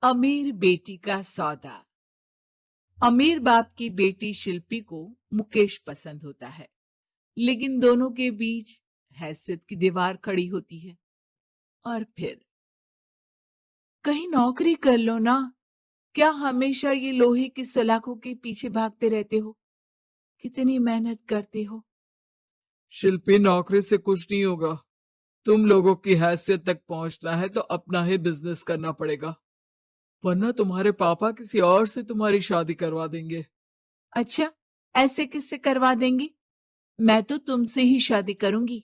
अमीर बेटी का सौदा। अमीर बाप की बेटी शिल्पी को मुकेश पसंद होता है, लेकिन दोनों के बीच हैसियत की दीवार खड़ी होती है। और फिर कहीं नौकरी कर लो ना। क्या हमेशा ये लोहे की सलाखों के पीछे भागते रहते हो? कितनी मेहनत करते हो। शिल्पी, नौकरी से कुछ नहीं होगा। तुम लोगों की हैसियत तक पहुंचना है तो अपना ही बिजनेस करना पड़ेगा, वरना तुम्हारे पापा किसी और से तुम्हारी शादी करवा देंगे। अच्छा, ऐसे किससे करवा देंगी? मैं तो तुमसे ही शादी करूंगी।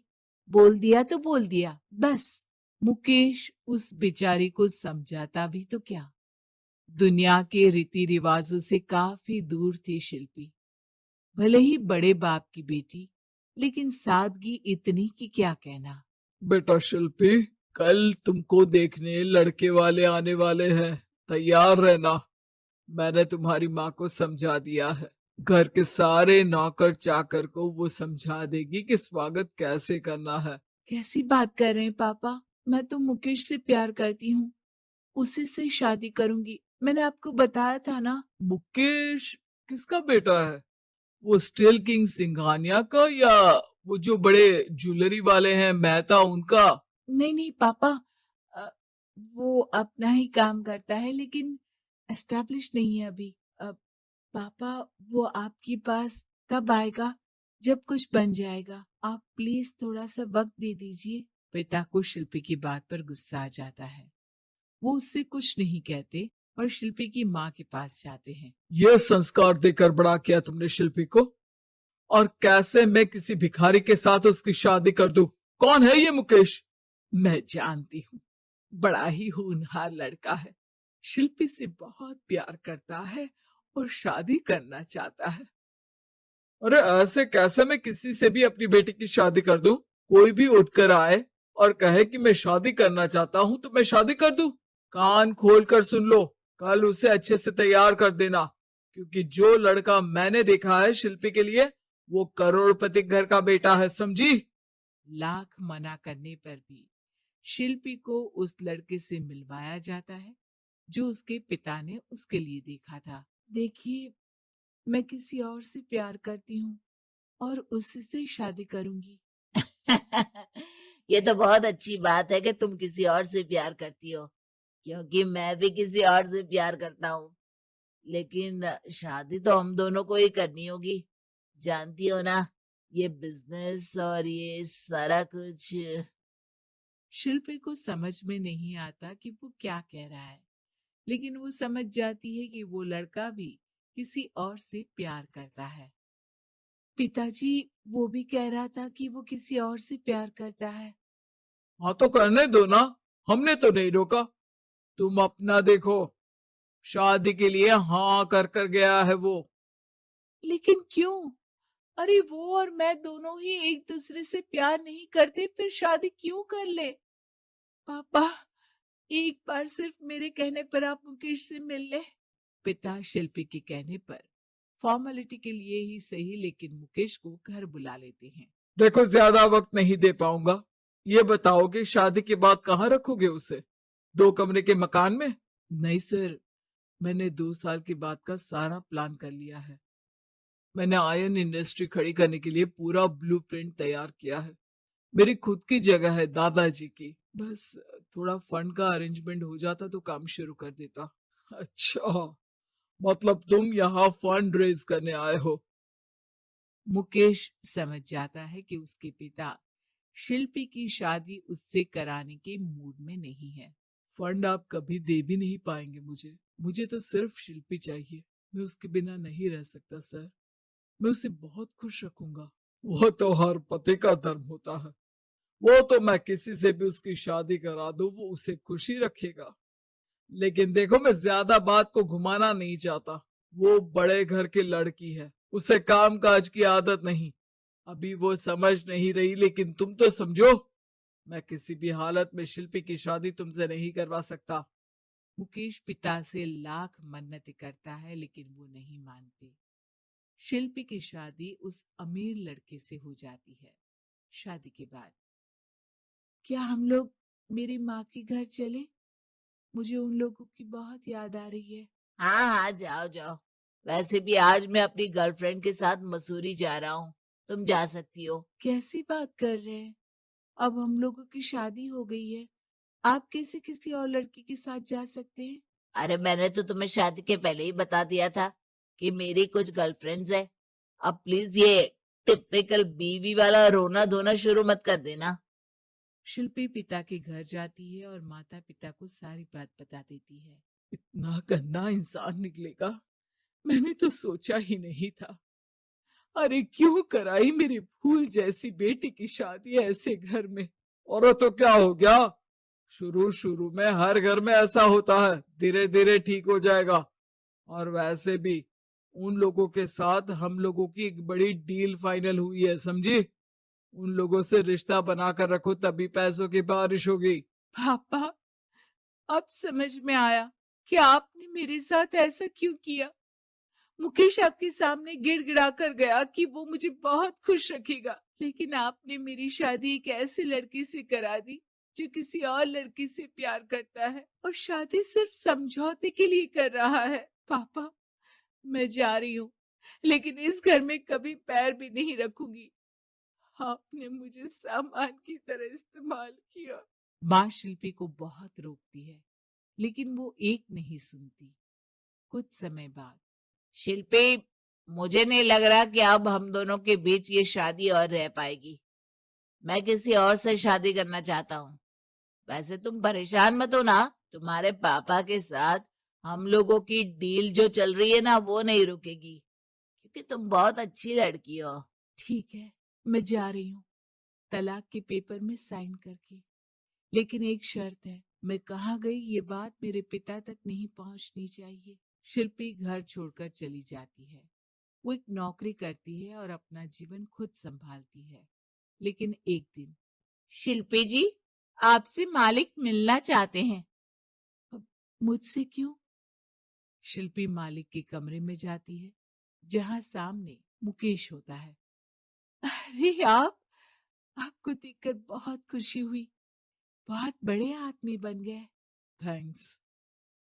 बोल दिया तो बोल दिया, बस। मुकेश उस बेचारी को समझाता भी तो क्या। दुनिया के रीति रिवाजों से काफी दूर थी शिल्पी। भले ही बड़े बाप की बेटी, लेकिन सादगी इतनी कि क्या कहना। बेटा शिल्पी, कल तुमको देखने लड़के वाले आने वाले हैं, तैयार रहना। मैंने तुम्हारी माँ को समझा दिया है। घर के सारे नौकर चाकर को वो समझा देगी कि स्वागत कैसे करना है। कैसी बात कर रहे हैं पापा? मैं तो मुकेश से प्यार करती हूँ, उसी से शादी करूंगी। मैंने आपको बताया था ना। मुकेश किसका बेटा है? वो स्टील किंग सिंघानिया का, या वो जो बड़े ज्वेलरी वाले हैं मेहता, उनका? नहीं नहीं पापा, अ, वो अपना ही काम करता है, लेकिन एस्टेब्लिश नहीं है अभी। पापा, वो आपके पास तब आएगा जब कुछ बन जाएगा। आप प्लीज थोड़ा सा वक्त दे दीजिए। पिता को शिल्पी की बात पर गुस्सा आ जाता है। वो उससे कुछ नहीं कहते और शिल्पी की माँ के पास जाते हैं। ये संस्कार देकर बड़ा किया तुमने शिल्पी को, और कैसे मैं किसी भिखारी के साथ उसकी शादी कर दूं? कौन है ये मुकेश? मैं जानती हूँ, बड़ा ही होनहार लड़का है। शिल्पी से बहुत प्यार करता है और शादी करना चाहता है। अरे ऐसे कैसे मैं किसी से भी अपनी बेटी की शादी कर दूं? कोई भी उठकर आए और कहे कि मैं शादी करना चाहता हूं तो मैं शादी कर दूं? कान खोल कर सुन लो, कल उसे अच्छे से तैयार कर देना, क्योंकि जो लड़का मैंने देखा है शिल्पी के लिए, वो करोड़पति घर का बेटा है, समझी? लाख मना करने पर भी शिल्पी को उस लड़के से मिलवाया जाता है जो उसके पिता ने उसके लिए देखा था। देखिए, मैं किसी और से प्यार करती हूँ और उसी से शादी करूंगी। ये तो बहुत अच्छी बात है कि तुम किसी और से प्यार करती हो, क्योंकि मैं भी किसी और से प्यार करता हूँ। लेकिन शादी तो हम दोनों को ही करनी होगी। जानती हो ना, ये बिजनेस और ये सारा कुछ। शिल्पी को समझ में नहीं आता कि वो क्या कह रहा है, लेकिन वो समझ जाती है कि वो लड़का भी किसी और से प्यार करता है। पिताजी, वो भी कह रहा था कि वो किसी और से प्यार करता है। हाँ तो करने दो ना, हमने तो नहीं रोका। तुम अपना देखो, शादी के लिए हाँ कर कर गया है वो। लेकिन क्यों? अरे वो और मैं दोनों ही एक दूसरे से प्यार नहीं करते, फिर शादी क्यों कर ले? पापा, एक बार सिर्फ मेरे कहने पर आप मुकेश से मिल ले। पिता शिल्पी के कहने पर फॉर्मेलिटी के लिए ही सही, लेकिन मुकेश को घर बुला लेते हैं। देखो, ज्यादा वक्त नहीं दे पाऊंगा। ये बताओ कि शादी के बाद कहाँ रखोगे उसे? 2 कमरे के मकान में? नहीं सर, मैंने 2 साल के बाद का सारा प्लान कर लिया है। मैंने आयरन इंडस्ट्री खड़ी करने के लिए पूरा ब्लूप्रिंट तैयार किया है। मेरी खुद की जगह है, दादाजी की। बस थोड़ा फंड का अरेंजमेंट हो जाता तो काम शुरू कर देता। अच्छा, मतलब तुम यहाँ फंड रेज करने आए हो? मुकेश समझ जाता है कि उसके पिता शिल्पी की शादी उससे कराने के मूड में नहीं है। फंड आप कभी दे भी नहीं पाएंगे मुझे। मुझे तो सिर्फ शिल्पी चाहिए। मैं उसके बिना नहीं रह सकता सर। मैं उसे बहुत खुश रखूंगा। वो तो हर पति का धर्म होता है। वो तो मैं किसी से भी उसकी शादी करा दूं, वो उसे खुशी रखेगा। लेकिन देखो, मैं ज्यादा बात को घुमाना नहीं चाहता। वो बड़े घर की लड़की है, उसे काम काज की आदत नहीं। अभी वो समझ नहीं रही, लेकिन तुम तो समझो। मैं किसी भी हालत में शिल्पी की शादी तुमसे नहीं करवा सकता। मुकेश पिता से लाख मन्नतें करता है, लेकिन वो नहीं मानते। शिल्पी की शादी उस अमीर लड़के से हो जाती है। शादी के बाद क्या हम लोग मेरी माँ के घर चले? मुझे उन लोगों की बहुत याद आ रही है। हाँ हाँ, जाओ जाओ। वैसे भी आज मैं अपनी गर्लफ्रेंड के साथ मसूरी जा रहा हूँ, तुम जा सकती हो। कैसी बात कर रहे हैं? अब हम लोगों की शादी हो गई है। आप कैसे किसी और लड़की के साथ जा सकते हैं? अरे मैंने तो तुम्हें शादी के पहले ही बता दिया था कि मेरी कुछ गर्लफ्रेंड्स है। अब प्लीज ये टिपिकल बीवी वाला रोना धोना शुरू मत कर देना। शिल्पी पिता के घर जाती है और माता पिता को सारी बात बता देती है। इतना गंदा इंसान निकलेगा, मैंने तो सोचा ही नहीं था। अरे क्यों कराई मेरी फूल जैसी बेटी की शादी ऐसे घर में। और तो क्या हो गया, शुरू शुरू में हर घर में ऐसा होता है, धीरे धीरे ठीक हो जाएगा। और वैसे भी उन लोगों के साथ हम लोगों की एक बड़ी डील फाइनल हुई है, समझी। उन लोगों से रिश्ता बनाकर रखो, तभी पैसों की बारिश होगी। पापा, अब समझ में आया कि आपने मेरे साथ ऐसा क्यों किया। मुकेश आपके सामने गिड़गिड़ा कर गया कि वो मुझे बहुत खुश रखेगा, लेकिन आपने मेरी शादी एक ऐसे लड़के से करा दी जो किसी और लड़की से प्यार करता है और शादी सिर्फ समझौते के लिए कर रहा है। पापा, मैं जा रही हूँ, लेकिन इस घर में कभी पैर भी नहीं रखूंगी। आपने मुझे सामान की तरह इस्तेमाल किया। माँ शिल्पी को बहुत रोकती है, लेकिन वो एक नहीं सुनती। कुछ समय बाद शिल्पी, मुझे नहीं लग रहा कि अब हम दोनों के बीच ये शादी और रह पाएगी। मैं किसी और से शादी करना चाहता हूँ। वैसे तुम परेशान मत हो ना, तुम्हारे पापा के साथ हम लोगों की डील जो चल रही है ना, वो नहीं रुकेगी, क्योंकि तुम बहुत अच्छी लड़की हो। ठीक है, मैं जा रही हूँ, तलाक के पेपर में साइन करके। लेकिन एक शर्त है, मैं कहाँ गई ये बात मेरे पिता तक नहीं पहुंचनी चाहिए। शिल्पी घर छोड़कर चली जाती है। वो एक नौकरी करती है और अपना जीवन खुद संभालती है। लेकिन एक दिन, शिल्पी जी, आपसे मालिक मिलना चाहते हैं। "अब मुझसे क्यों?" शिल्पी मालिक के कमरे में जाती है, जहां सामने मुकेश होता है। अरे आप, आपको देखकर बहुत खुशी हुई। बहुत बड़े आदमी बन गए। थैंक्स,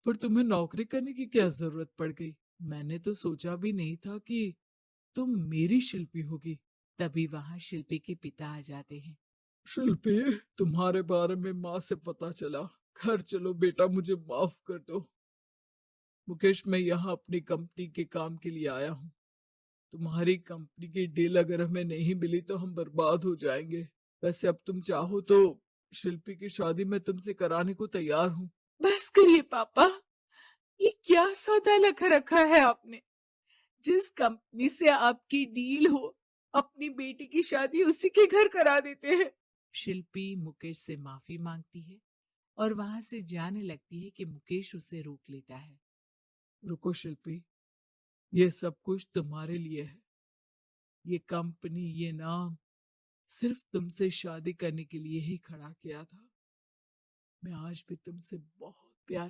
पर तुम्हें नौकरी करने की क्या जरूरत पड़ गई। मैंने तो सोचा भी नहीं था कि तुम मेरी शिल्पी होगी। तभी वहां शिल्पी के पिता आ जाते हैं। शिल्पी, तुम्हारे बारे में माँ से पता चला। घर चलो बेटा, मुझे माफ कर दो। मुकेश, मैं यहाँ अपनी कंपनी के काम के लिए आया हूँ। तुम्हारी कंपनी की डील अगर हमें नहीं मिली तो हम बर्बाद हो जाएंगे। वैसे अब तुम चाहो तो शिल्पी की शादी मैं तुमसे कराने को तैयार हूँ। बस करिए पापा, ये क्या सौदा लगा रखा है आपने। जिस कंपनी से आपकी डील हो, अपनी बेटी की शादी उसी के घर करा देते हैं। शिल्पी मुकेश से माफी मांगती है और वहां से जाने लगती है कि मुकेश उसे रोक लेता है। रुको शिल्पी, ये सब कुछ तुम्हारे लिए है। ये कंपनी, ये नाम सिर्फ तुमसे शादी करने के लिए ही खड़ा किया था। मैं आज भी तुमसे बहुत प्यार